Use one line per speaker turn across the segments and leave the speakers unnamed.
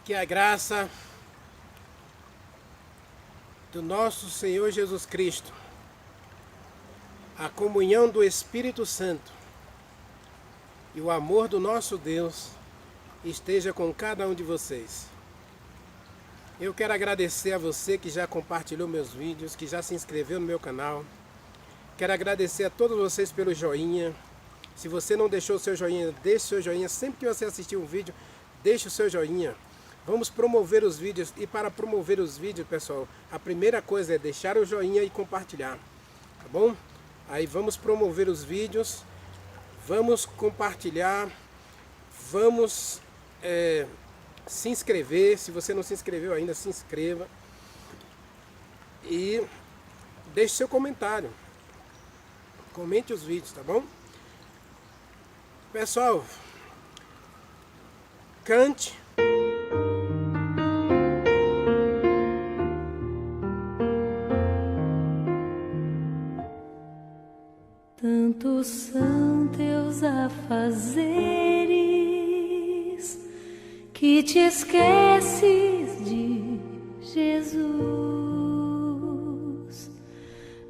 Que a graça do nosso Senhor Jesus Cristo, a comunhão do Espírito Santo e o amor do nosso Deus esteja com cada um de vocês. Eu quero agradecer a você que já compartilhou meus vídeos, que já se inscreveu no meu canal. Quero agradecer a todos vocês pelo joinha. Se você não deixou o seu joinha, deixe o seu joinha. Sempre que você assistir um vídeo, deixe o seu joinha. Vamos promover os vídeos, e para promover os vídeos, pessoal, a primeira coisa é deixar o joinha e compartilhar, tá bom? Aí vamos promover os vídeos, vamos compartilhar, vamos se inscrever. Se você não se inscreveu ainda, se inscreva e deixe seu comentário, comente os vídeos, tá bom? Pessoal, cante.
Tantos são teus afazeres que te esqueces de Jesus,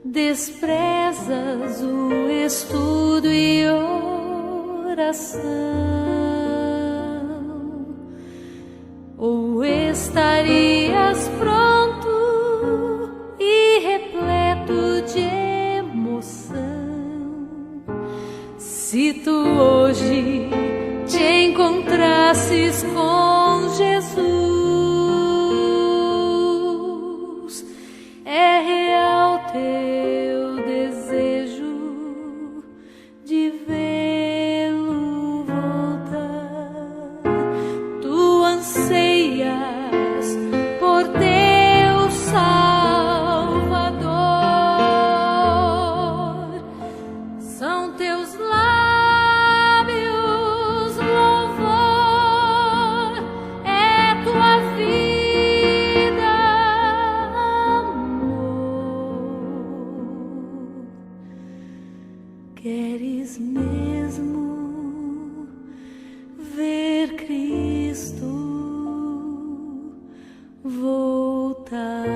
desprezas o estudo e oração, ou estarias pronto e repleto de emoção se tu hoje te encontrasses com Jesus. É real teu desejo de vê-lo voltar. Tu anseias por teu Salvador. São teus lábios louvor, é tua vida amor. Queres mesmo ver Cristo voltar?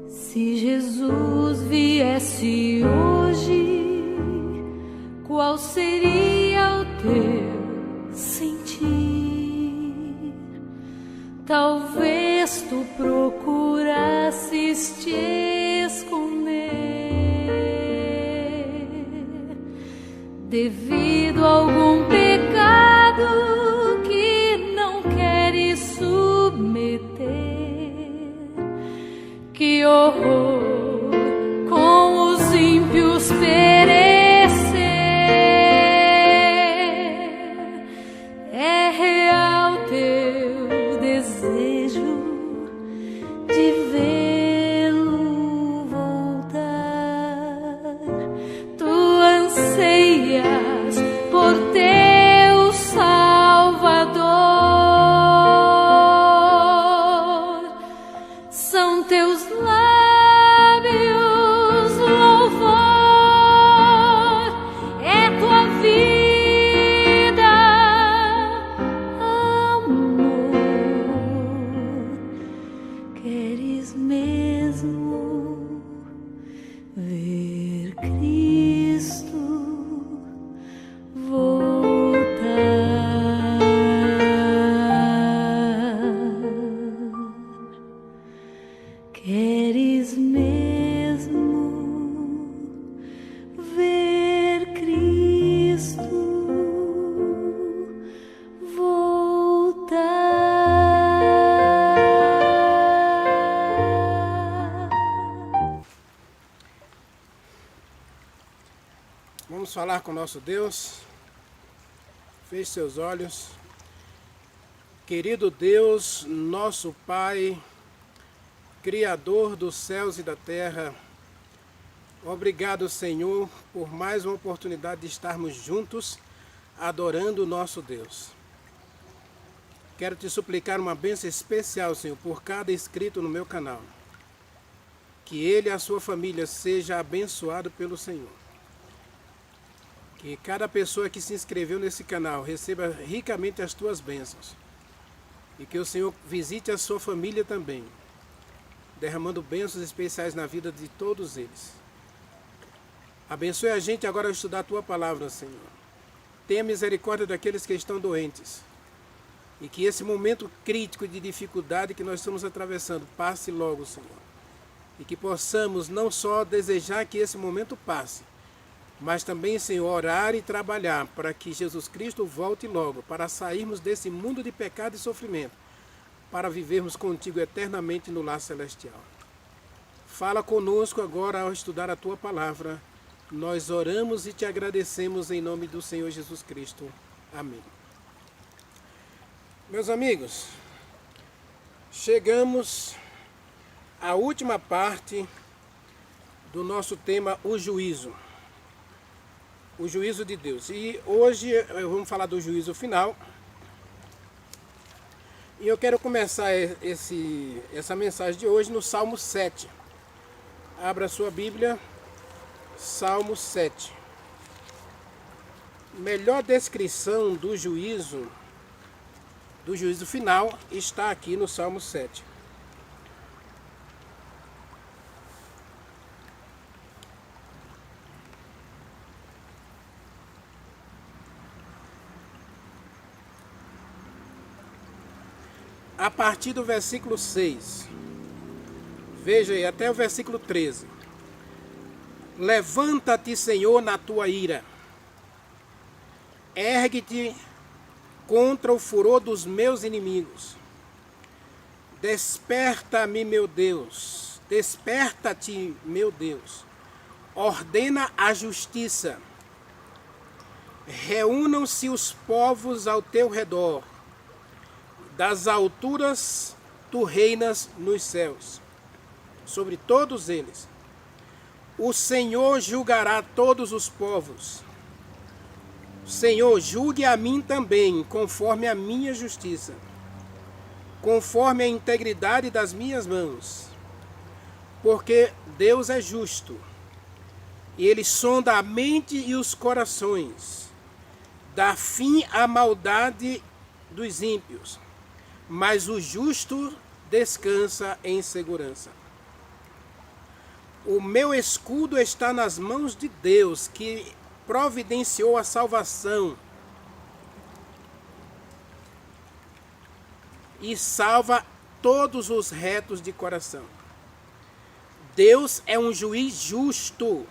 Se Jesus viesse hoje, qual seria o teu sentir? Talvez tu procurasses te esconder devido a algum pecado que não queres submeter. Que horror com os ímpios perecer. É real teu desejo de vê-lo voltar. Tu anseias por teu Salvador. São teus lábios louvor, é tua vida amor. Queres mesmo ver Cristo voltar? Queres mesmo ver Cristo voltar?
Vamos falar com o nosso Deus. Feche seus olhos. Querido Deus, nosso Pai, Criador dos céus e da terra, Obrigado, Senhor, por mais uma oportunidade de estarmos juntos adorando o nosso Deus. Quero te suplicar uma bênção especial, Senhor, por cada inscrito no meu canal. Que ele e a sua família seja abençoado pelo Senhor. Que cada pessoa que se inscreveu nesse canal receba ricamente as tuas bênçãos. E que o Senhor visite a sua família também, derramando bênçãos especiais na vida de todos eles. Abençoe a gente agora ao estudar a tua palavra, Senhor. Tenha misericórdia daqueles que estão doentes. E que esse momento crítico de dificuldade que nós estamos atravessando passe logo, Senhor. E que possamos não só desejar que esse momento passe, mas também, Senhor, orar e trabalhar para que Jesus Cristo volte logo, para sairmos desse mundo de pecado e sofrimento, para vivermos contigo eternamente no lar celestial. Fala conosco agora ao estudar a tua palavra. Nós oramos e te agradecemos em nome do Senhor Jesus Cristo. Amém. Meus amigos, chegamos à última parte do nosso tema, o juízo. O juízo de Deus. E hoje vamos falar do juízo final. E eu quero começar essa mensagem de hoje no Salmo 7. Abra sua Bíblia, Salmo 7. Melhor descrição do juízo final está aqui no Salmo 7. A partir do versículo 6, veja aí, até o versículo 13. Levanta-te, Senhor, na tua ira. Ergue-te contra o furor dos meus inimigos. Desperta-me, meu Deus. Desperta-te, meu Deus. Ordena a justiça. Reúnam-se os povos ao teu redor. Das alturas tu reinas nos céus, sobre todos eles. O Senhor julgará todos os povos. Senhor, julgue a mim também, conforme a minha justiça, conforme a integridade das minhas mãos. Porque Deus é justo, e Ele sonda a mente e os corações, dá fim à maldade dos ímpios, mas o justo descansa em segurança. O meu escudo está nas mãos de Deus, que providenciou a salvação e salva todos os retos de coração. Deus é um juiz justo,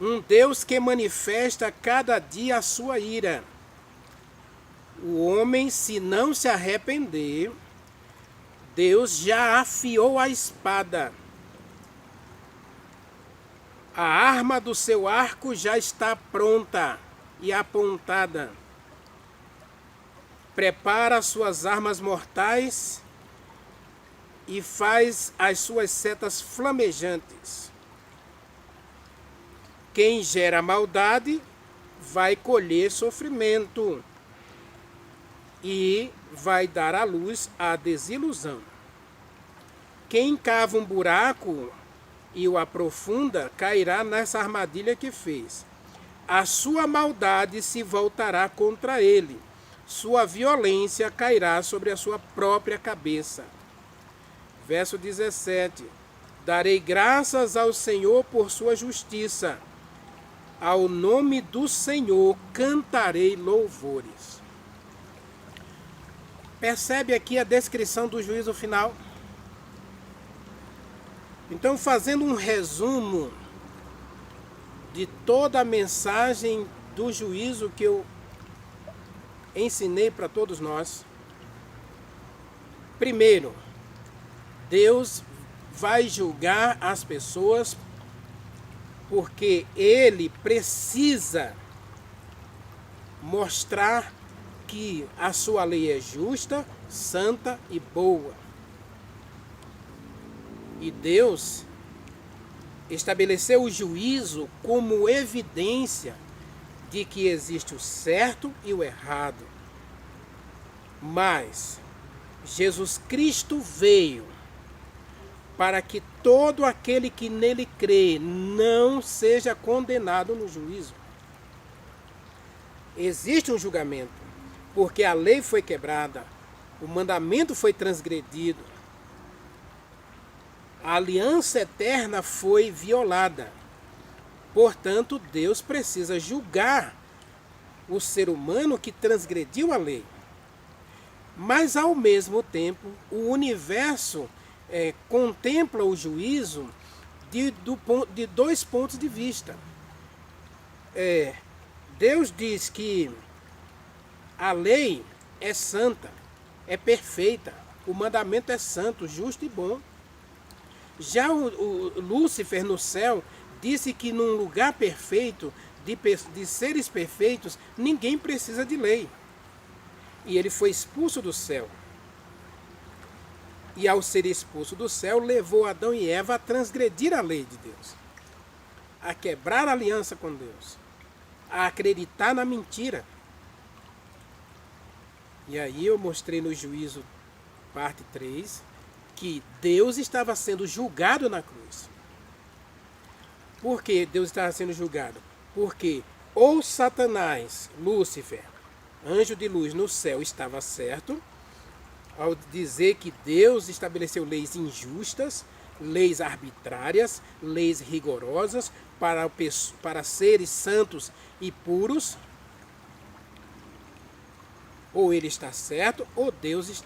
um Deus que manifesta cada dia a sua ira. O homem, se não se arrepender, Deus já afiou a espada. A arma do seu arco já está pronta e apontada. Prepara suas armas mortais e faz as suas setas flamejantes. Quem gera maldade vai colher sofrimento e vai dar à luz a desilusão. Quem cava um buraco e o aprofunda, cairá nessa armadilha que fez. A sua maldade se voltará contra ele. Sua violência cairá sobre a sua própria cabeça. Verso 17. Darei graças ao Senhor por sua justiça. Ao nome do Senhor cantarei louvores. Percebe aqui a descrição do juízo final? Então, fazendo um resumo de toda a mensagem do juízo que eu ensinei para todos nós. Primeiro, Deus vai julgar as pessoas porque Ele precisa mostrar que a sua lei é justa, santa e boa. E Deus estabeleceu o juízo como evidência de que existe o certo e o errado. Mas Jesus Cristo veio para que todo aquele que nele crê não seja condenado no juízo. Existe um julgamento, porque a lei foi quebrada, o mandamento foi transgredido, a aliança eterna foi violada. Portanto, Deus precisa julgar o ser humano que transgrediu a lei. Mas, ao mesmo tempo, o universo contempla o juízo de dois pontos de vista. Deus diz que a lei é santa, é perfeita, o mandamento é santo, justo e bom. Já o Lúcifer no céu disse que num lugar perfeito, de seres perfeitos, ninguém precisa de lei. E ele foi expulso do céu. E ao ser expulso do céu, levou Adão e Eva a transgredir a lei de Deus, a quebrar a aliança com Deus, a acreditar na mentira. E aí eu mostrei no juízo, parte 3, que Deus estava sendo julgado na cruz. Por que Deus estava sendo julgado? Porque ou Satanás, Lúcifer, anjo de luz no céu, estava certo ao dizer que Deus estabeleceu leis injustas, leis arbitrárias, leis rigorosas para seres santos e puros. Ou ele está certo, ou Deus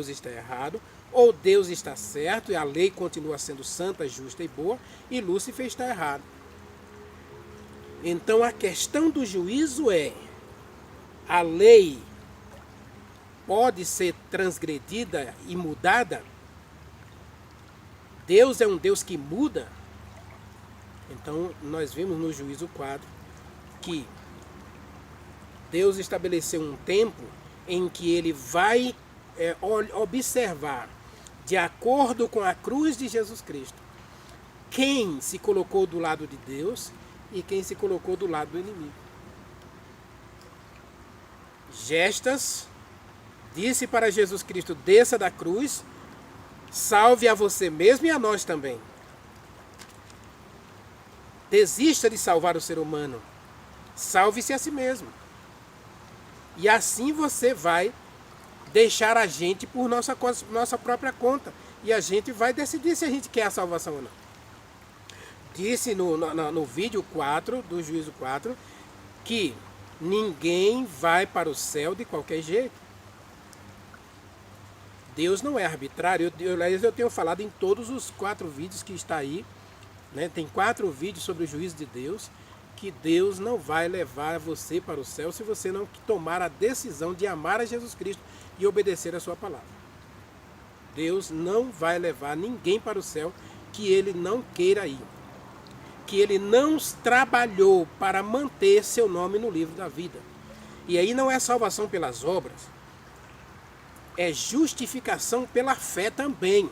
está errado, ou Deus está certo e a lei continua sendo santa, justa e boa, e Lúcifer está errado. Então a questão do juízo é: a lei pode ser transgredida e mudada? Deus é um Deus que muda? Então nós vimos no juízo 4 que Deus estabeleceu um tempo em que ele vai observar, de acordo com a cruz de Jesus Cristo, quem se colocou do lado de Deus e quem se colocou do lado do inimigo. Gestas disse para Jesus Cristo: desça da cruz, salve a você mesmo e a nós também. Desista de salvar o ser humano, salve-se a si mesmo. E assim você vai deixar a gente por nossa própria conta. E a gente vai decidir se a gente quer a salvação ou não. Disse no vídeo 4, do juízo 4, que ninguém vai para o céu de qualquer jeito. Deus não é arbitrário. Eu tenho falado em todos os 4 vídeos que está aí, né? Tem 4 vídeos sobre o juízo de Deus, que Deus não vai levar você para o céu se você não tomar a decisão de amar a Jesus Cristo e obedecer a sua palavra. Deus não vai levar ninguém para o céu que ele não queira ir, que ele não trabalhou para manter seu nome no livro da vida. E aí não é salvação pelas obras, é justificação pela fé também.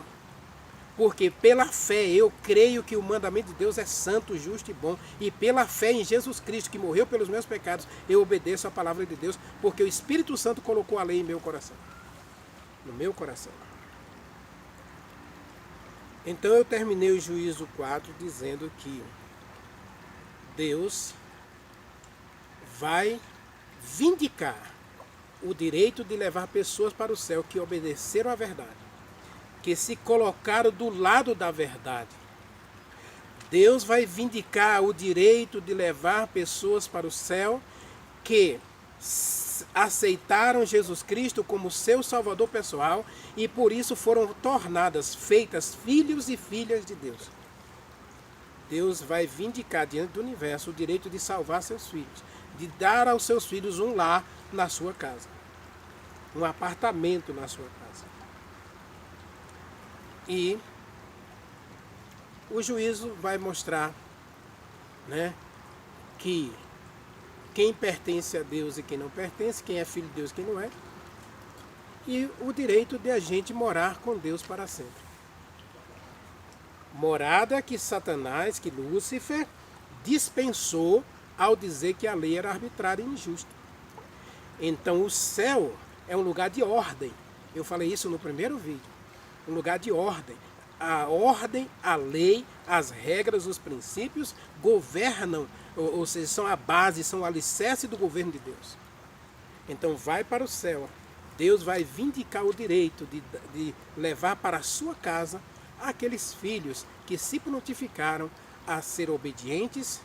Porque pela fé eu creio que o mandamento de Deus é santo, justo e bom. E pela fé em Jesus Cristo, que morreu pelos meus pecados, eu obedeço a palavra de Deus, porque o Espírito Santo colocou a lei em meu coração. No meu coração. Então eu terminei o juízo 4 dizendo que Deus vai vindicar o direito de levar pessoas para o céu que obedeceram à verdade, que se colocaram do lado da verdade. Deus vai vindicar o direito de levar pessoas para o céu que aceitaram Jesus Cristo como seu Salvador pessoal e por isso foram feitas filhos e filhas de Deus. Deus vai vindicar diante do universo o direito de salvar seus filhos, de dar aos seus filhos um lar na sua casa, um apartamento na sua casa. E o juízo vai mostrar, né, que quem pertence a Deus e quem não pertence, quem é filho de Deus e quem não é, e o direito de a gente morar com Deus para sempre. Morada que Satanás, que Lúcifer, dispensou ao dizer que a lei era arbitrária e injusta. Então o céu é um lugar de ordem. Eu falei isso no primeiro vídeo. Um lugar de ordem. A ordem, a lei, as regras, os princípios governam, ou seja, são a base, são o alicerce do governo de Deus. Então vai para o céu. Deus vai vindicar o direito de levar para a sua casa aqueles filhos que se prontificaram a ser obedientes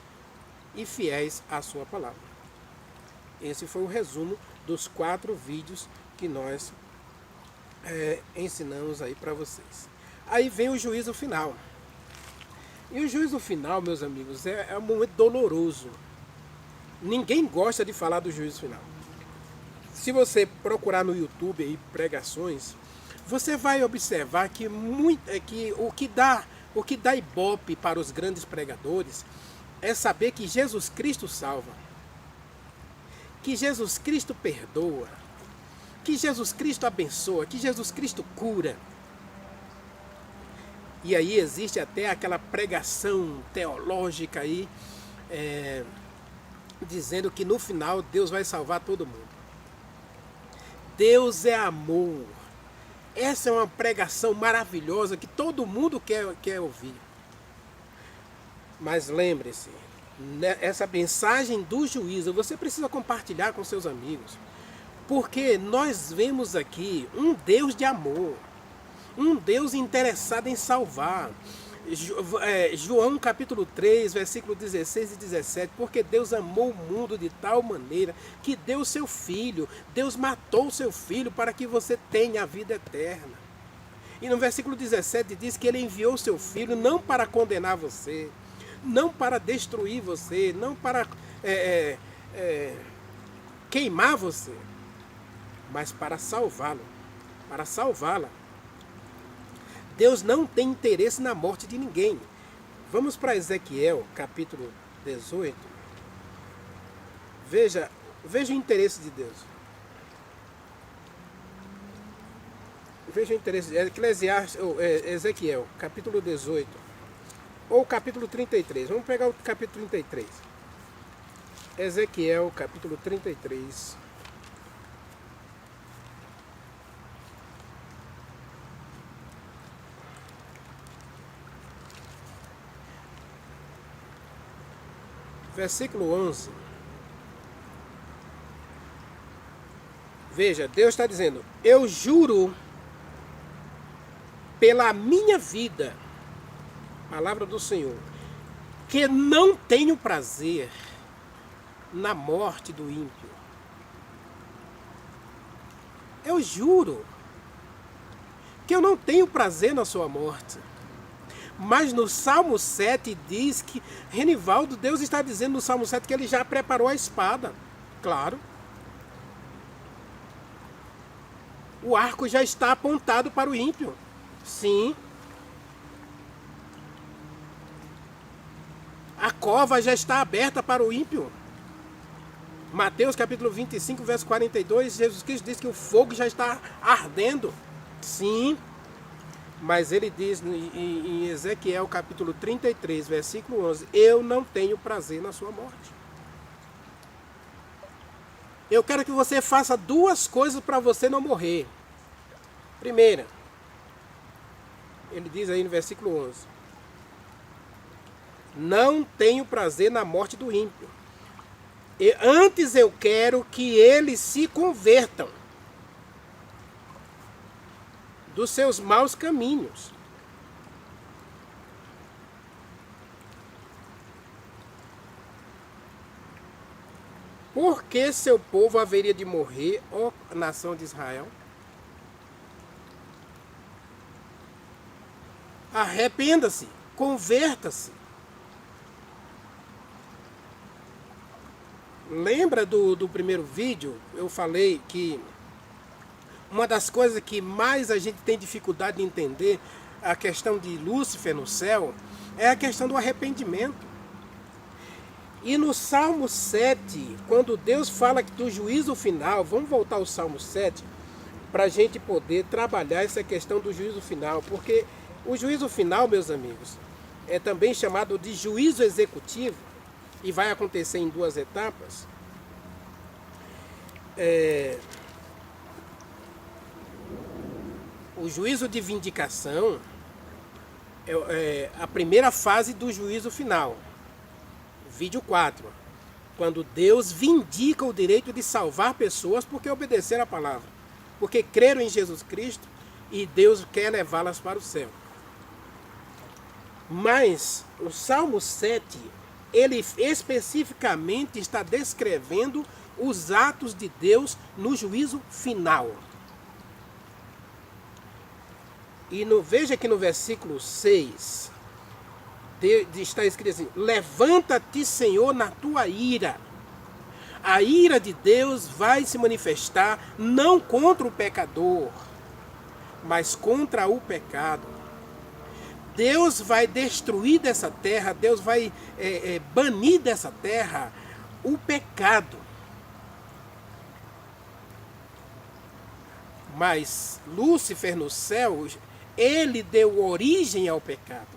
e fiéis à sua palavra. Esse foi o resumo dos 4 vídeos que nós ensinamos aí para vocês. Aí vem o juízo final. E o juízo final, meus amigos, é um momento doloroso. Ninguém gosta de falar do juízo final. Se você procurar no YouTube aí pregações, você vai observar que o que dá ibope para os grandes pregadores é saber que Jesus Cristo salva, que Jesus Cristo perdoa, que Jesus Cristo abençoa, que Jesus Cristo cura. E aí existe até aquela pregação teológica aí, dizendo que no final Deus vai salvar todo mundo. Deus é amor. Essa é uma pregação maravilhosa que todo mundo quer ouvir. Mas lembre-se, essa mensagem do juízo você precisa compartilhar com seus amigos. Porque nós vemos aqui um Deus de amor. Um Deus interessado em salvar. João capítulo 3, versículo 16 e 17. Porque Deus amou o mundo de tal maneira que deu o seu Filho. Deus matou o seu Filho para que você tenha a vida eterna. E no versículo 17 diz que Ele enviou o seu Filho não para condenar você, não para destruir você, não para queimar você, mas para salvá-lo, para salvá-la. Deus não tem interesse na morte de ninguém. Vamos para Ezequiel, capítulo 18. Veja o interesse de Deus. Veja o interesse de Ezequiel, capítulo 18. Ou capítulo 33. Vamos pegar o capítulo 33. Ezequiel, capítulo 33. Versículo 11. Veja, Deus está dizendo: eu juro pela minha vida, palavra do Senhor, que não tenho prazer na morte do ímpio. Eu juro que eu não tenho prazer na sua morte. Mas no Salmo 7 diz que, Renivaldo, Deus está dizendo no Salmo 7 que Ele já preparou a espada. Claro. O arco já está apontado para o ímpio. Sim. A cova já está aberta para o ímpio. Mateus capítulo 25, verso 42, Jesus Cristo diz que o fogo já está ardendo. Sim. Mas ele diz em Ezequiel capítulo 33, versículo 11, eu não tenho prazer na sua morte. Eu quero que você faça 2 coisas para você não morrer. Primeira, ele diz aí no versículo 11, não tenho prazer na morte do ímpio. Antes eu quero que eles se convertam dos seus maus caminhos. Por que seu povo haveria de morrer, ó nação de Israel? Arrependa-se, converta-se. Lembra do primeiro vídeo? Eu falei que uma das coisas que mais a gente tem dificuldade de entender a questão de Lúcifer no céu é a questão do arrependimento. E no Salmo 7, quando Deus fala do juízo final, vamos voltar ao Salmo 7 para a gente poder trabalhar essa questão do juízo final, porque O juízo final, meus amigos, é também chamado de juízo executivo e vai acontecer em duas etapas. O juízo de vindicação é a primeira fase do juízo final. Vídeo 4. Quando Deus vindica o direito de salvar pessoas porque obedeceram a palavra. Porque creram em Jesus Cristo e Deus quer levá-las para o céu. Mas o Salmo 7, ele especificamente está descrevendo os atos de Deus no juízo final. E veja que no versículo 6, está escrito assim: levanta-te, Senhor, na tua ira. A ira de Deus vai se manifestar não contra o pecador, mas contra o pecado. Deus vai destruir dessa terra, Deus vai banir dessa terra o pecado. Mas Lúcifer no céu, ele deu origem ao pecado.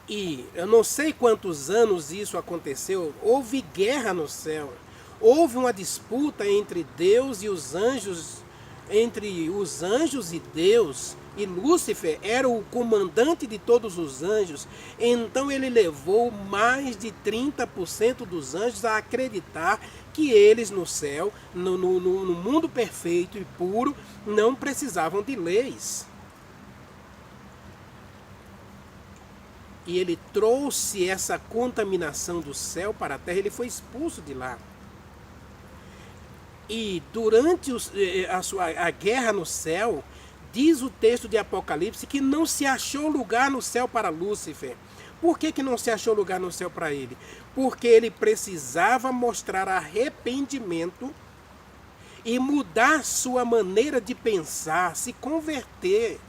E eu não sei quantos anos isso aconteceu, houve guerra no céu, houve uma disputa entre Deus e os anjos, entre os anjos e Deus, e Lúcifer era o comandante de todos os anjos, então ele levou mais de 30% dos anjos a acreditar que eles no céu, no mundo perfeito e puro, não precisavam de leis. E ele trouxe essa contaminação do céu para a terra, ele foi expulso de lá. E durante a guerra no céu, diz o texto de Apocalipse que não se achou lugar no céu para Lúcifer. Por que não se achou lugar no céu para ele? Porque ele precisava mostrar arrependimento e mudar sua maneira de pensar, se converter.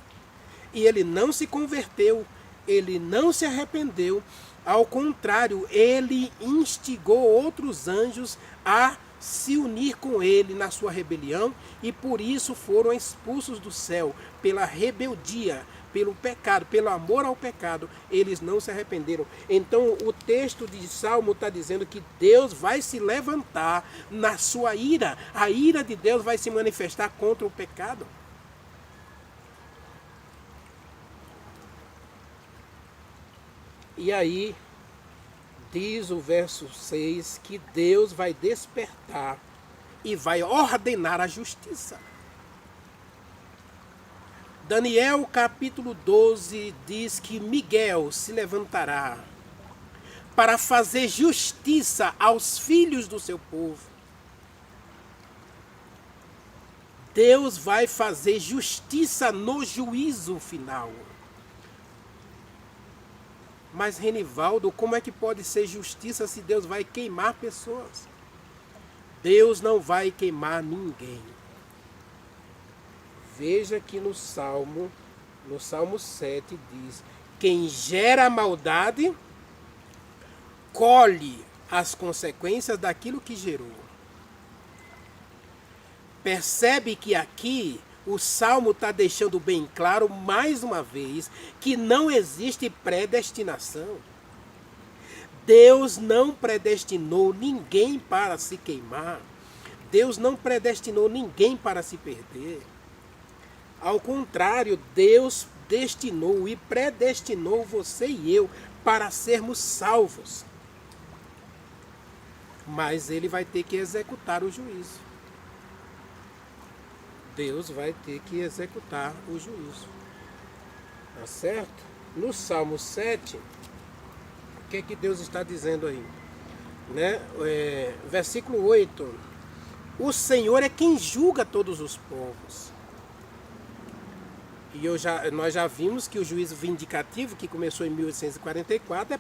E ele não se converteu. Ele não se arrependeu, ao contrário, ele instigou outros anjos a se unir com ele na sua rebelião e por isso foram expulsos do céu, pela rebeldia, pelo pecado, pelo amor ao pecado, eles não se arrependeram. Então o texto de Salmo está dizendo que Deus vai se levantar na sua ira, a ira de Deus vai se manifestar contra o pecado. E aí, diz o verso 6, que Deus vai despertar e vai ordenar a justiça. Daniel capítulo 12 diz que Miguel se levantará para fazer justiça aos filhos do seu povo. Deus vai fazer justiça no juízo final. Mas, Renivaldo, como é que pode ser justiça se Deus vai queimar pessoas? Deus não vai queimar ninguém. Veja que no Salmo 7 diz: quem gera maldade, colhe as consequências daquilo que gerou. Percebe que aqui o Salmo está deixando bem claro, mais uma vez, que não existe predestinação. Deus não predestinou ninguém para se queimar. Deus não predestinou ninguém para se perder. Ao contrário, Deus destinou e predestinou você e eu para sermos salvos. Mas Ele vai ter que executar o juízo. Deus vai ter que executar o juízo. Tá certo? No Salmo 7, o que é que Deus está dizendo aí? Né? Versículo 8. O Senhor é quem julga todos os povos. E nós já vimos que o juízo vindicativo, que começou em 1844,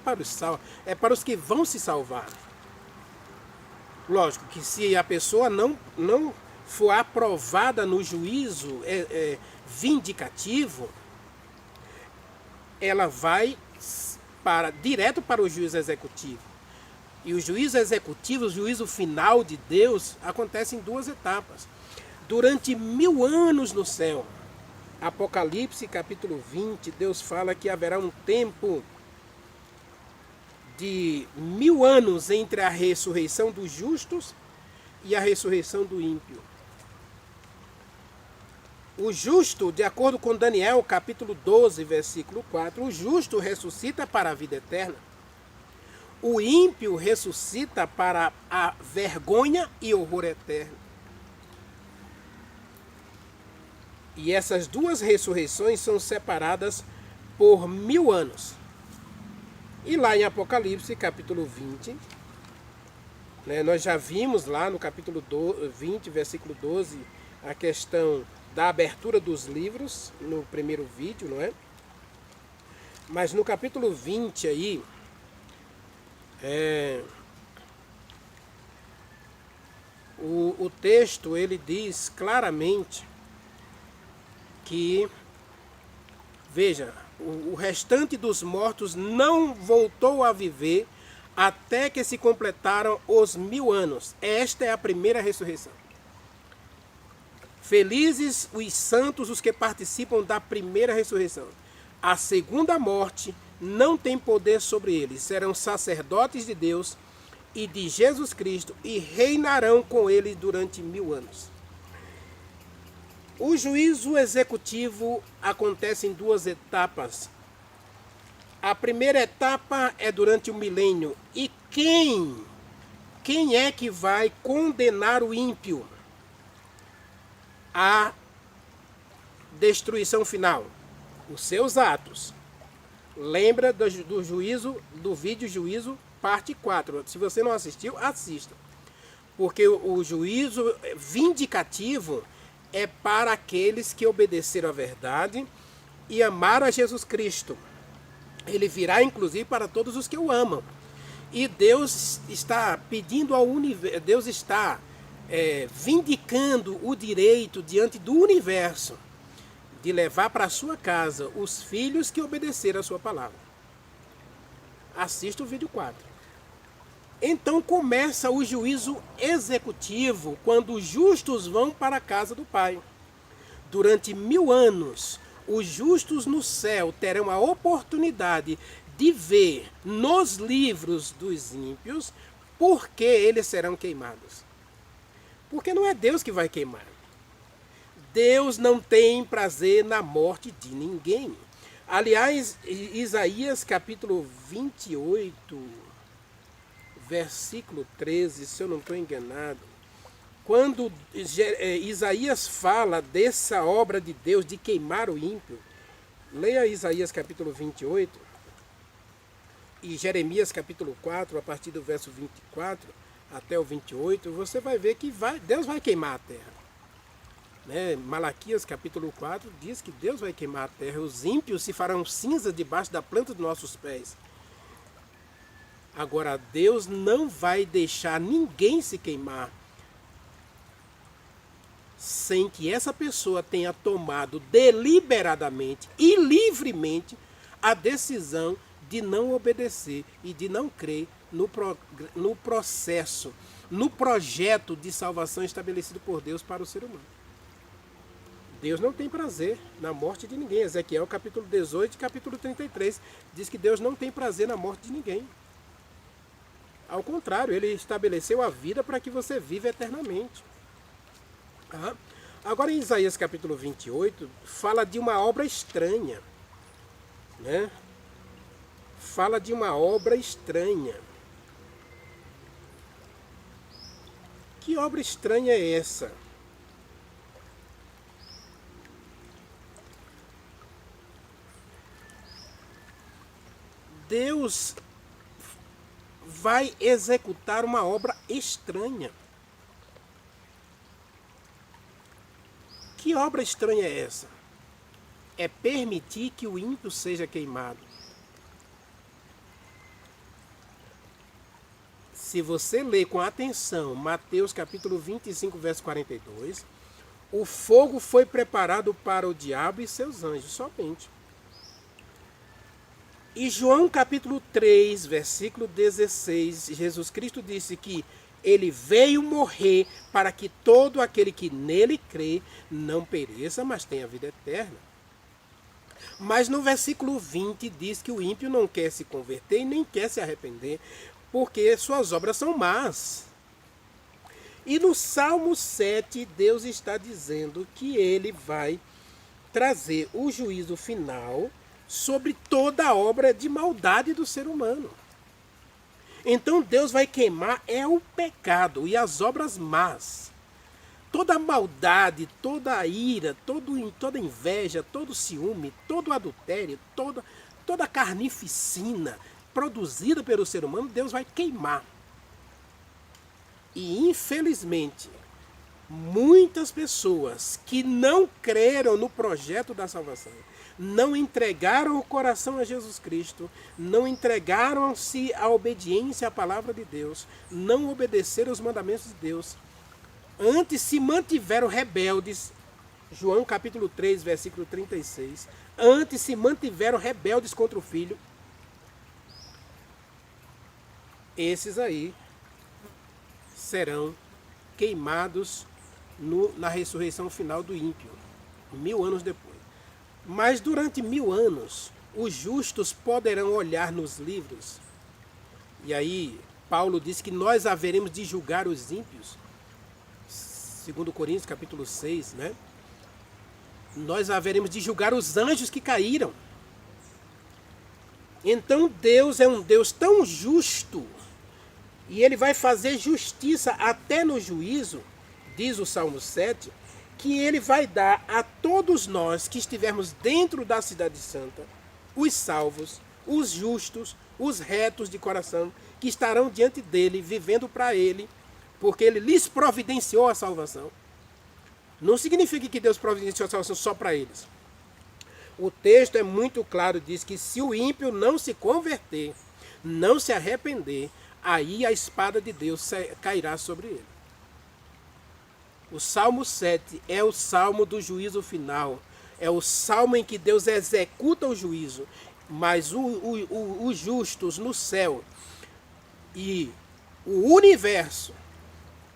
é para os que vão se salvar. Lógico que se a pessoa não for aprovada no juízo vindicativo, ela vai direto para o juízo executivo. E o juízo executivo, o juízo final de Deus, acontece em duas etapas. Durante 1000 anos no céu, Apocalipse capítulo 20, Deus fala que haverá um tempo de 1000 anos entre a ressurreição dos justos e a ressurreição do ímpio. O justo, de acordo com Daniel, capítulo 12, versículo 4, o justo ressuscita para a vida eterna. O ímpio ressuscita para a vergonha e horror eterno. E essas duas ressurreições são separadas por 1000 anos. E lá em Apocalipse, capítulo 20, nós já vimos lá no capítulo 20, versículo 12, a questão da abertura dos livros, no primeiro vídeo, não é? Mas no capítulo 20 aí, o texto ele diz claramente que, veja, o restante dos mortos não voltou a viver até que se completaram os 1000 anos. Esta é a primeira ressurreição. Felizes os santos, os que participam da primeira ressurreição. A segunda morte não tem poder sobre eles. Serão sacerdotes de Deus e de Jesus Cristo e reinarão com ele durante 1000 anos. O juízo executivo acontece em duas etapas. A primeira etapa é durante o milênio. E quem é que vai condenar o ímpio à destruição final? Os seus atos. Lembra do juízo, do vídeo juízo, parte 4. Se você não assistiu, assista. Porque o juízo vindicativo é para aqueles que obedeceram à verdade e amaram a Jesus Cristo. Ele virá, inclusive, para todos os que o amam. E Deus está pedindo ao universo, Deus está vindicando o direito diante do universo de levar para a sua casa os filhos que obedeceram a sua palavra. Assista o vídeo 4. Então começa o juízo executivo, quando os justos vão para a casa do Pai. Durante 1000 anos, os justos no céu terão a oportunidade de ver nos livros dos ímpios por que eles serão queimados. Porque não é Deus que vai queimar. Deus não tem prazer na morte de ninguém. Aliás, Isaías capítulo 28, versículo 13, se eu não estou enganado, quando Isaías fala dessa obra de Deus de queimar o ímpio, leia Isaías capítulo 28 e Jeremias capítulo 4, a partir do verso 24 até o 28, você vai ver que Deus vai queimar a terra. Malaquias capítulo 4 diz que Deus vai queimar a terra, os ímpios se farão cinza debaixo da planta dos nossos pés. Agora, Deus não vai deixar ninguém se queimar sem que essa pessoa tenha tomado deliberadamente e livremente a decisão de não obedecer e de não crer no processo, no projeto de salvação estabelecido por Deus para o ser humano. Deus não tem prazer na morte de ninguém. Ezequiel capítulo 18 e capítulo 33 diz que Deus não tem prazer na morte de ninguém. Ao contrário, ele estabeleceu a vida para que você viva eternamente. Agora em Isaías capítulo 28, fala de uma obra estranha. Fala de uma obra estranha. Que obra estranha é essa? Deus vai executar uma obra estranha. Que obra estranha é essa? É permitir que o ímpio seja queimado. Se você ler com atenção Mateus capítulo 25, verso 42, o fogo foi preparado para o diabo e seus anjos somente. E João capítulo 3, versículo 16, Jesus Cristo disse que Ele veio morrer para que todo aquele que nele crê não pereça, mas tenha vida eterna. Mas no versículo 20 diz que o ímpio não quer se converter e nem quer se arrepender, porque suas obras são más. E no Salmo 7, Deus está dizendo que ele vai trazer o juízo final sobre toda a obra de maldade do ser humano. Então Deus vai queimar o pecado e as obras más. Toda a maldade, toda a ira, toda inveja, todo ciúme, todo adultério, toda carnificina produzida pelo ser humano, Deus vai queimar. E infelizmente, muitas pessoas que não creram no projeto da salvação, não entregaram o coração a Jesus Cristo, não entregaram-se à obediência à palavra de Deus, não obedeceram os mandamentos de Deus, antes se mantiveram rebeldes, João capítulo 3, versículo 36, antes se mantiveram rebeldes contra o Filho, esses aí serão queimados na ressurreição final do ímpio, 1000 anos depois. Mas durante 1000 anos, os justos poderão olhar nos livros. E aí, Paulo diz que nós haveremos de julgar os ímpios. 2 Coríntios, capítulo 6, né? Nós haveremos de julgar os anjos que caíram. Então Deus é um Deus tão justo, e ele vai fazer justiça até no juízo, diz o Salmo 7, que ele vai dar a todos nós que estivermos dentro da cidade santa, os salvos, os justos, os retos de coração, que estarão diante dele, vivendo para ele, porque ele lhes providenciou a salvação. Não significa que Deus providenciou a salvação só para eles. O texto é muito claro, diz que se o ímpio não se converter, não se arrepender, aí a espada de Deus cairá sobre ele. O Salmo 7 é o salmo do juízo final. É o salmo em que Deus executa o juízo. Mas os justos no céu e o universo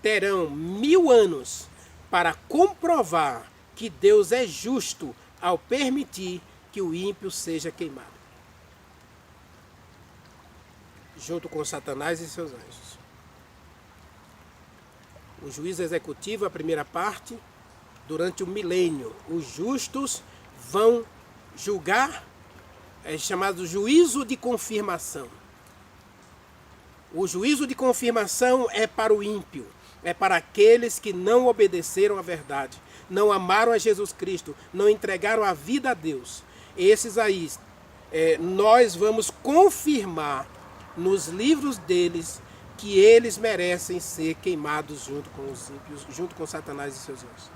terão 1000 anos para comprovar que Deus é justo ao permitir que o ímpio seja queimado, junto com Satanás e seus anjos. O juízo executivo, a primeira parte, durante o milênio, os justos vão julgar, é chamado juízo de confirmação. O juízo de confirmação é para o ímpio, é para aqueles que não obedeceram à verdade, não amaram a Jesus Cristo, não entregaram a vida a Deus. Esses aí, nós vamos confirmar nos livros deles que eles merecem ser queimados junto com os ímpios, junto com Satanás e seus anjos.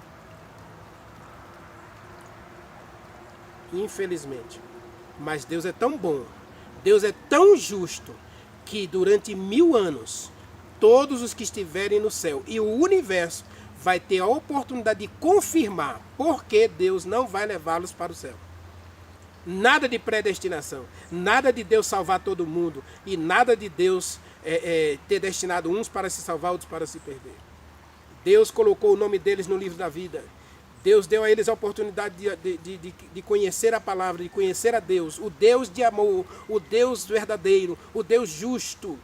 Infelizmente. Mas Deus é tão bom, Deus é tão justo, que durante 1000 anos, todos os que estiverem no céu e o universo vai ter a oportunidade de confirmar porque Deus não vai levá-los para o céu. Nada de predestinação, nada de Deus salvar todo mundo e nada de Deus ter destinado uns para se salvar, outros para se perder. Deus colocou o nome deles no livro da vida. Deus deu a eles a oportunidade de conhecer a palavra, de conhecer a Deus, o Deus de amor, o Deus verdadeiro, o Deus justo.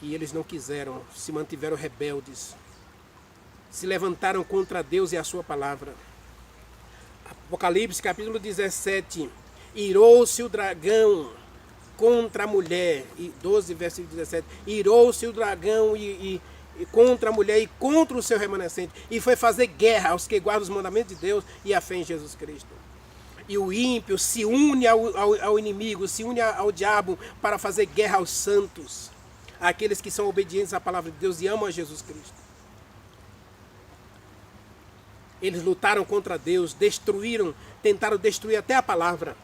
E eles não quiseram, se mantiveram rebeldes, se levantaram contra Deus e a sua palavra. Apocalipse capítulo 17, irou-se o dragão contra a mulher, 12 versículo 17, irou-se o dragão e contra a mulher e contra o seu remanescente, e foi fazer guerra aos que guardam os mandamentos de Deus e a fé em Jesus Cristo. E o ímpio se une ao inimigo, se une ao diabo para fazer guerra aos santos, àqueles que são obedientes à palavra de Deus e amam a Jesus Cristo. Eles lutaram contra Deus, tentaram destruir até a palavra.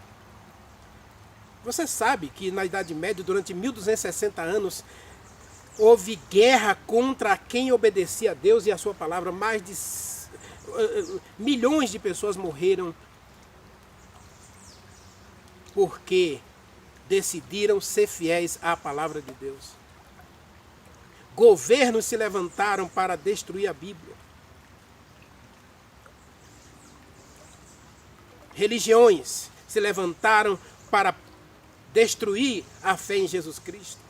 Você sabe que na Idade Média, durante 1260 anos, houve guerra contra quem obedecia a Deus e a sua palavra. Mais de milhões de pessoas morreram porque decidiram ser fiéis à palavra de Deus. Governos se levantaram para destruir a Bíblia. Religiões se levantaram para destruir a fé em Jesus Cristo.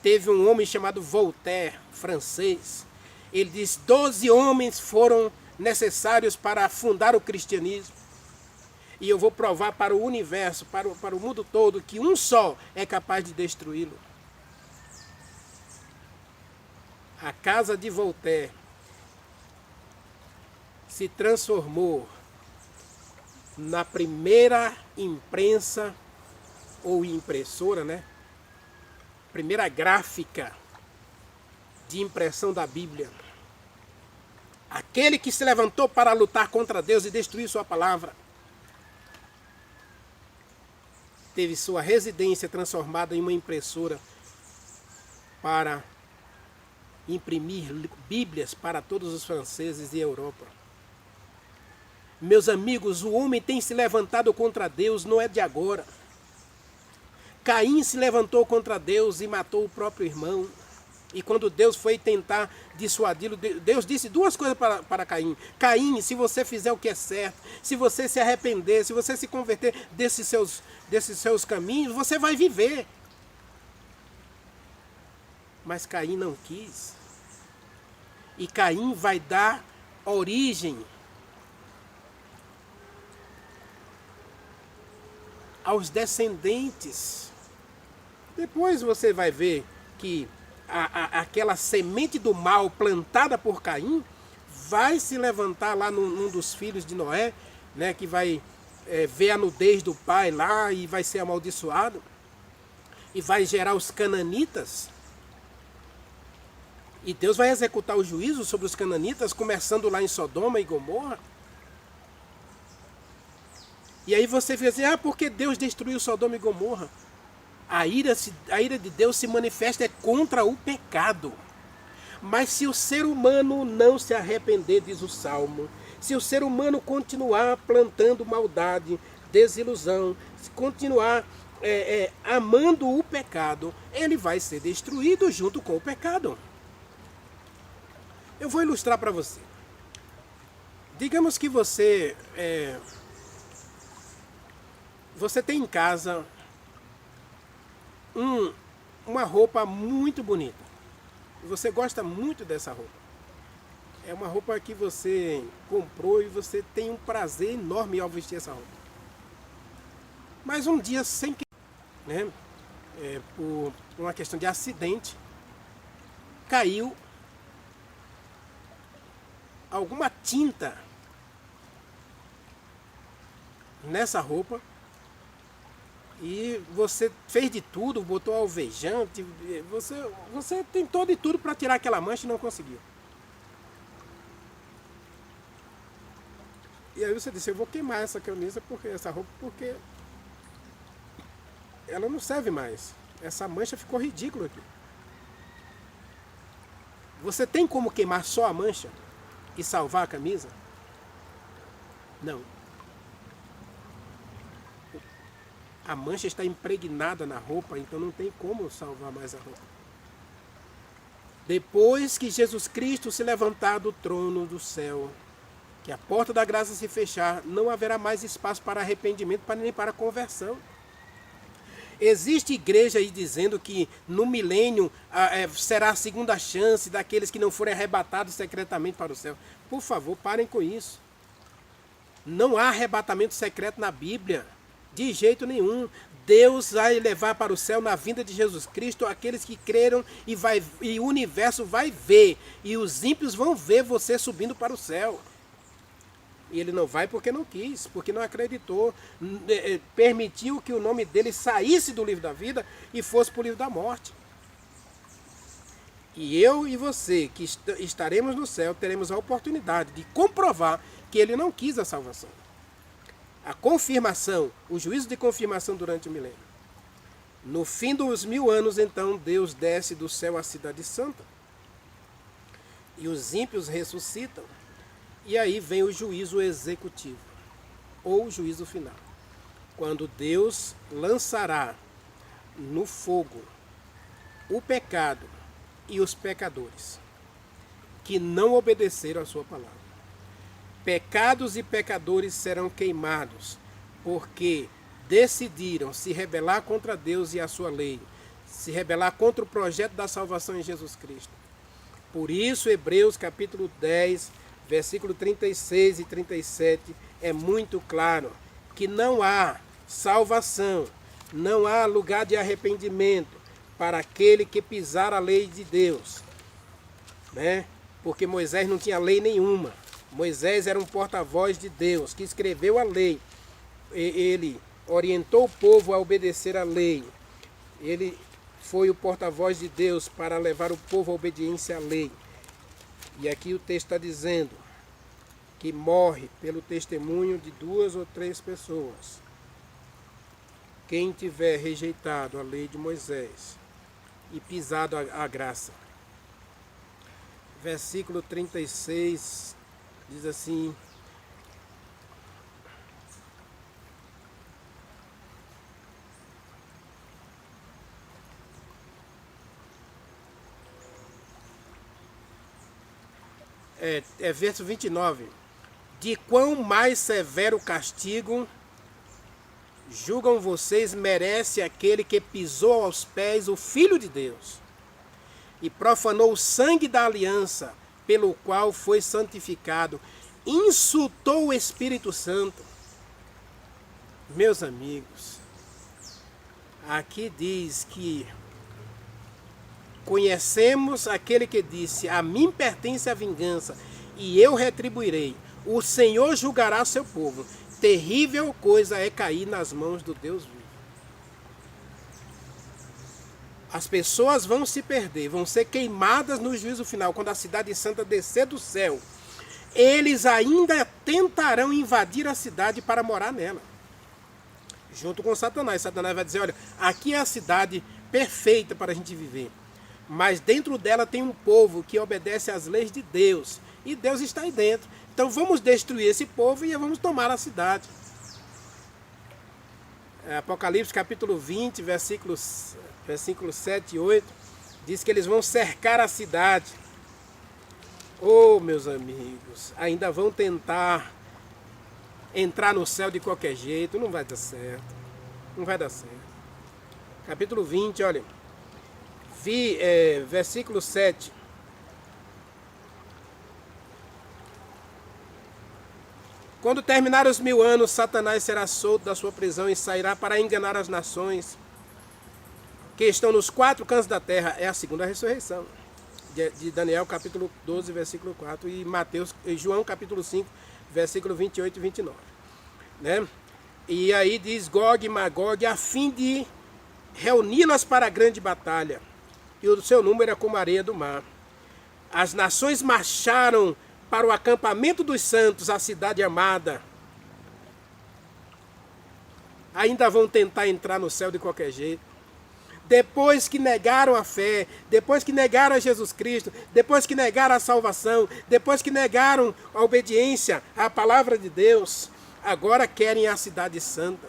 Teve um homem chamado Voltaire, francês. Ele diz: 12 homens foram necessários para fundar o cristianismo. E eu vou provar para o universo, para o mundo todo, que um só é capaz de destruí-lo. A casa de Voltaire se transformou na primeira imprensa ou impressora, né? Primeira gráfica de impressão da Bíblia. Aquele que se levantou para lutar contra Deus e destruir sua palavra teve sua residência transformada em uma impressora para imprimir Bíblias para todos os franceses de Europa. Meus amigos, o homem tem se levantado contra Deus, não é de agora. Caim se levantou contra Deus e matou o próprio irmão. E quando Deus foi tentar dissuadi-lo, Deus disse duas coisas para Caim. Caim, se você fizer o que é certo, se você se arrepender, se você se converter desses seus caminhos, você vai viver. Mas Caim não quis. E Caim vai dar origem aos descendentes. Depois você vai ver que aquela semente do mal plantada por Caim vai se levantar lá num dos filhos de Noé, né, que vai ver a nudez do pai lá e vai ser amaldiçoado. E vai gerar os cananitas. E Deus vai executar o juízo sobre os cananitas, começando lá em Sodoma e Gomorra. E aí você vai dizer: porque Deus destruiu Sodoma e Gomorra? A ira de Deus se manifesta contra o pecado. Mas se o ser humano não se arrepender, diz o Salmo, se o ser humano continuar plantando maldade, desilusão, se continuar amando o pecado, ele vai ser destruído junto com o pecado. Eu vou ilustrar para você. Digamos que você tem em casa uma roupa muito bonita. Você gosta muito dessa roupa. É uma roupa que você comprou e você tem um prazer enorme ao vestir essa roupa. Mas um dia, sem que, né, por uma questão de acidente, caiu alguma tinta nessa roupa. E você fez de tudo, botou alvejante, você tentou de tudo para tirar aquela mancha e não conseguiu. E aí você disse: eu vou queimar essa camisa, essa roupa, porque ela não serve mais. Essa mancha ficou ridícula aqui. Você tem como queimar só a mancha e salvar a camisa? Não. A mancha está impregnada na roupa, então não tem como salvar mais a roupa. Depois que Jesus Cristo se levantar do trono do céu, que a porta da graça se fechar, não haverá mais espaço para arrependimento, nem para conversão. Existe igreja aí dizendo que no milênio será a segunda chance daqueles que não forem arrebatados secretamente para o céu. Por favor, parem com isso. Não há arrebatamento secreto na Bíblia. De jeito nenhum. Deus vai levar para o céu na vinda de Jesus Cristo aqueles que creram e o universo vai ver. E os ímpios vão ver você subindo para o céu. E ele não vai porque não quis, porque não acreditou. Permitiu que o nome dele saísse do livro da vida e fosse para o livro da morte. E eu e você que estaremos no céu teremos a oportunidade de comprovar que ele não quis a salvação. A confirmação, o juízo de confirmação durante o milênio. No fim dos 1000 anos, então, Deus desce do céu à cidade santa. E os ímpios ressuscitam. E aí vem o juízo executivo, ou o juízo final. Quando Deus lançará no fogo o pecado e os pecadores que não obedeceram a sua palavra. Pecados e pecadores serão queimados, porque decidiram se rebelar contra Deus e a sua lei, se rebelar contra o projeto da salvação em Jesus Cristo. Por isso, Hebreus capítulo 10, versículo 36 e 37, é muito claro que não há salvação, não há lugar de arrependimento para aquele que pisar a lei de Deus, né? Porque Moisés não tinha lei nenhuma. Moisés era um porta-voz de Deus, que escreveu a lei. Ele orientou o povo a obedecer a lei. Ele foi o porta-voz de Deus para levar o povo à obediência à lei. E aqui o texto está dizendo que morre pelo testemunho de 2 ou 3 pessoas. Quem tiver rejeitado a lei de Moisés e pisado a graça. Versículo 36 diz assim: verso 29. De quão mais severo castigo julgam vocês merece aquele que pisou aos pés o Filho de Deus e profanou o sangue da aliança pelo qual foi santificado, insultou o Espírito Santo. Meus amigos, aqui diz que conhecemos aquele que disse: a mim pertence a vingança e eu retribuirei. O Senhor julgará seu povo. Terrível coisa é cair nas mãos do Deus vivo. As pessoas vão se perder, vão ser queimadas no juízo final, quando a cidade santa descer do céu. Eles ainda tentarão invadir a cidade para morar nela, junto com Satanás. Satanás vai dizer: olha, aqui é a cidade perfeita para a gente viver, mas dentro dela tem um povo que obedece às leis de Deus, e Deus está aí dentro. Então vamos destruir esse povo e vamos tomar a cidade. Apocalipse capítulo 20, versículos 7 e 8, diz que eles vão cercar a cidade. Oh, meus amigos, ainda vão tentar entrar no céu de qualquer jeito. Não vai dar certo. Não vai dar certo. Capítulo 20, olha. Versículo 7. Quando terminar os 1000 anos, Satanás será solto da sua prisão e sairá para enganar as nações que estão nos 4 cantos da terra. É a segunda ressurreição. De Daniel capítulo 12, versículo 4, e João capítulo 5, versículo 28 e 29. Né? E aí diz Gog e Magog, a fim de reuni-las para a grande batalha. E o seu número é como a areia do mar. As nações marcharam para o acampamento dos santos, a cidade amada. Ainda vão tentar entrar no céu de qualquer jeito. Depois que negaram a fé, depois que negaram a Jesus Cristo, depois que negaram a salvação, depois que negaram a obediência à palavra de Deus, agora querem a cidade santa.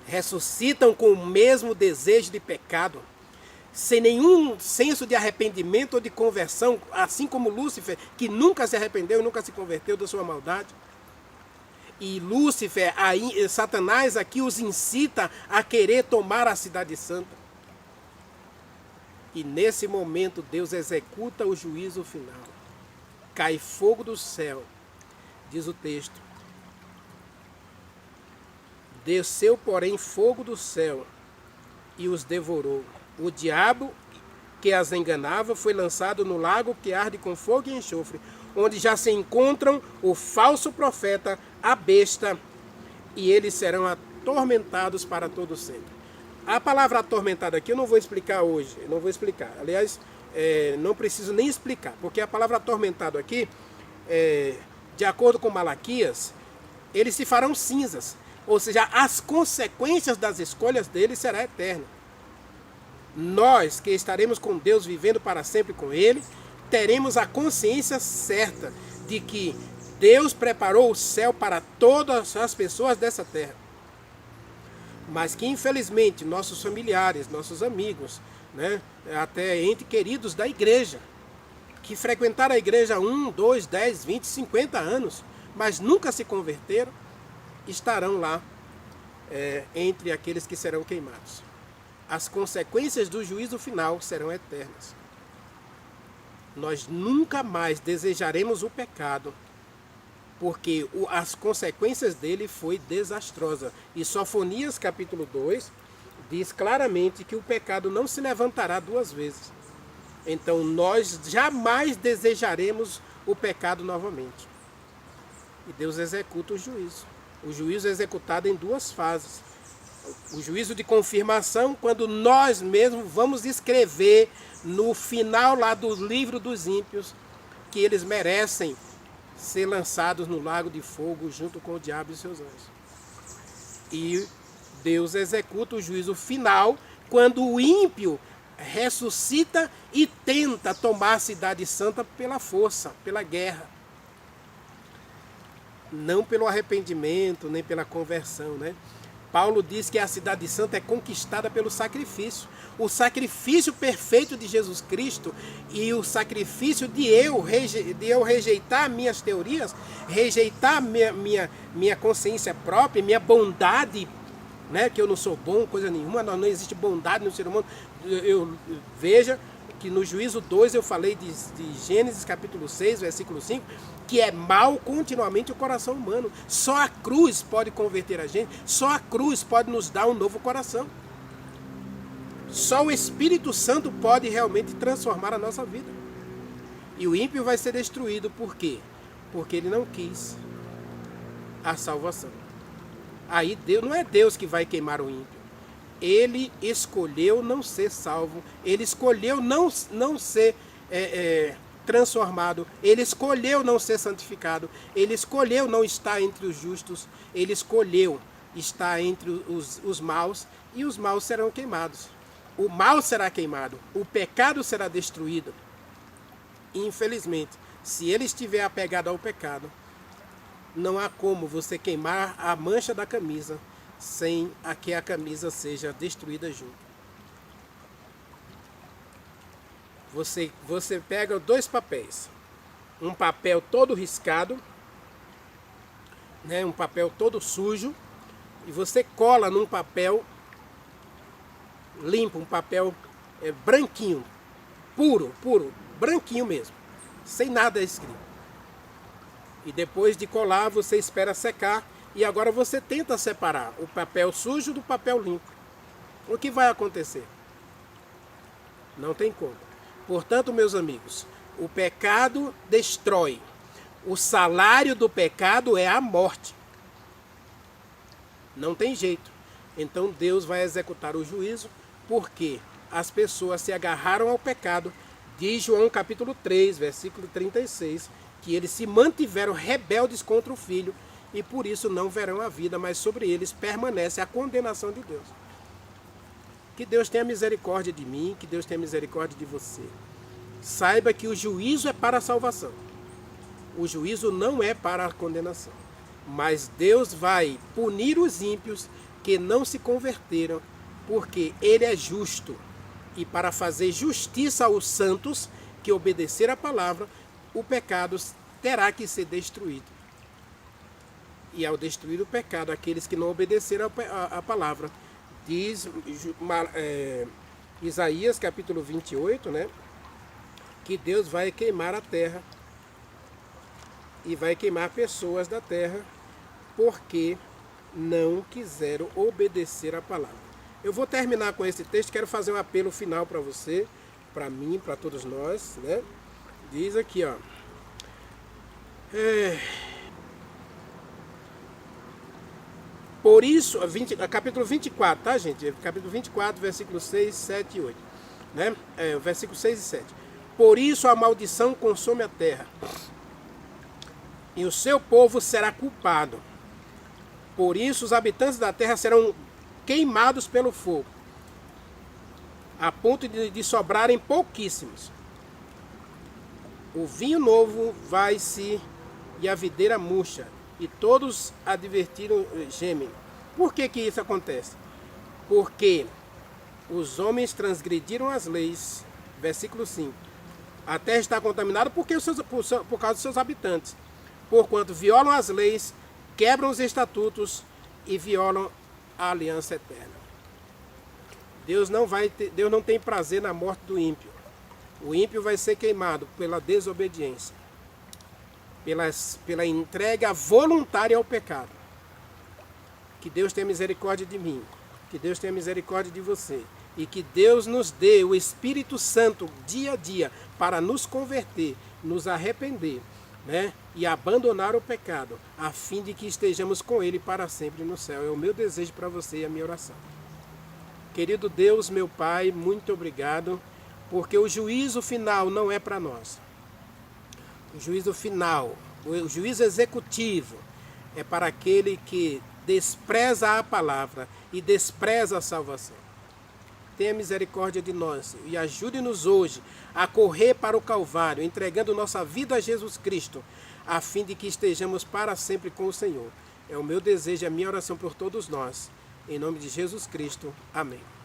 Ressuscitam com o mesmo desejo de pecado, sem nenhum senso de arrependimento ou de conversão, assim como Lúcifer, que nunca se arrependeu e nunca se converteu da sua maldade. E Lúcifer, Satanás aqui os incita a querer tomar a cidade santa. E nesse momento Deus executa o juízo final. Cai fogo do céu, diz o texto. Desceu, porém, fogo do céu e os devorou. O diabo que as enganava foi lançado no lago que arde com fogo e enxofre, onde já se encontram o falso profeta, a besta, e eles serão atormentados para todo sempre. A palavra atormentado aqui eu não vou explicar hoje, eu não vou explicar. Aliás, não preciso nem explicar, porque a palavra atormentado aqui, de acordo com Malaquias, eles se farão cinzas, ou seja, as consequências das escolhas deles serão eternas. Nós que estaremos com Deus vivendo para sempre com Ele, teremos a consciência certa de que Deus preparou o céu para todas as pessoas dessa terra. Mas que infelizmente nossos familiares, nossos amigos, né? Até entre queridos da igreja, que frequentaram a igreja 1, 2, 10, 20, 50 anos, mas nunca se converteram, estarão lá entre aqueles que serão queimados. As consequências do juízo final serão eternas. Nós nunca mais desejaremos o pecado, porque as consequências dele foi desastrosa. E Sofonias capítulo 2 diz claramente que o pecado não se levantará duas vezes. Então nós jamais desejaremos o pecado novamente. E Deus executa o juízo. O juízo é executado em duas fases. O juízo de confirmação, quando nós mesmos vamos escrever no final lá do livro dos ímpios que eles merecem ser lançados no lago de fogo junto com o diabo e seus anjos. E Deus executa o juízo final quando o ímpio ressuscita e tenta tomar a cidade santa pela força, pela guerra. Não pelo arrependimento, nem pela conversão, né? Paulo diz que a cidade santa é conquistada pelo sacrifício. O sacrifício perfeito de Jesus Cristo e o sacrifício de eu rejeitar minhas teorias, rejeitar minha consciência própria, minha bondade, né? Que eu não sou bom, coisa nenhuma, não existe bondade no ser humano. Veja que no juízo 2 eu falei de Gênesis capítulo 6, versículo 5, que é mau continuamente o coração humano. Só a cruz pode converter a gente, só a cruz pode nos dar um novo coração. Só o Espírito Santo pode realmente transformar a nossa vida. E o ímpio vai ser destruído, por quê? Porque ele não quis a salvação. Aí Deus, não é Deus que vai queimar o ímpio. Ele escolheu não ser salvo, ele escolheu não ser transformado, ele escolheu não ser santificado, ele escolheu não estar entre os justos, ele escolheu estar entre os maus, e os maus serão queimados. O mal será queimado, o pecado será destruído. Infelizmente, se ele estiver apegado ao pecado, não há como você queimar a mancha da camisa sem que a camisa seja destruída junto. Você pega dois papéis, um papel todo riscado, né, um papel todo sujo, e você cola num papel limpo, um papel branquinho, puro, branquinho mesmo, sem nada escrito. E depois de colar, você espera secar, e agora você tenta separar o papel sujo do papel limpo. O que vai acontecer? Não tem como. Portanto, meus amigos, o pecado destrói. O salário do pecado é a morte. Não tem jeito. Então Deus vai executar o juízo, porque as pessoas se agarraram ao pecado. Diz João capítulo 3, versículo 36, que eles se mantiveram rebeldes contra o Filho, e por isso não verão a vida, mas sobre eles permanece a condenação de Deus. Que Deus tenha misericórdia de mim, que Deus tenha misericórdia de você. Saiba que o juízo é para a salvação. O juízo não é para a condenação. Mas Deus vai punir os ímpios que não se converteram, porque Ele é justo. E para fazer justiça aos santos que obedeceram a palavra, o pecado terá que ser destruído. E ao destruir o pecado, aqueles que não obedeceram a palavra, diz Isaías capítulo 28, né, que Deus vai queimar a terra e vai queimar pessoas da terra porque não quiseram obedecer a palavra. Eu vou terminar com esse texto, quero fazer um apelo final para você, para mim, para todos nós, né? Diz aqui, ó. Por isso, capítulo 24, tá, gente? Capítulo 24, versículos 6, 7 e 8. Né? Versículos 6 e 7. Por isso a maldição consome a terra, e o seu povo será culpado. Por isso os habitantes da terra serão queimados pelo fogo, a ponto de sobrarem pouquíssimos. O vinho novo vai-se e a videira murcha, e todos advertiram gemem. Por que isso acontece? Porque os homens transgrediram as leis, versículo 5. A terra está contaminada por causa dos seus habitantes, porquanto violam as leis, quebram os estatutos e violam a aliança eterna. Deus não tem prazer na morte do ímpio. O ímpio vai ser queimado pela desobediência, pela entrega voluntária ao pecado. Que Deus tenha misericórdia de mim, que Deus tenha misericórdia de você, e que Deus nos dê o Espírito Santo dia a dia para nos converter, nos arrepender, né? E abandonar o pecado, a fim de que estejamos com Ele para sempre no céu. É o meu desejo para você e a minha oração. Querido Deus, meu Pai, muito obrigado, porque o juízo final não é para nós. O juízo final, o juízo executivo, é para aquele que despreza a palavra e despreza a salvação. Tenha misericórdia de nós e ajude-nos hoje a correr para o Calvário, entregando nossa vida a Jesus Cristo, a fim de que estejamos para sempre com o Senhor. É o meu desejo, a minha oração por todos nós. Em nome de Jesus Cristo. Amém.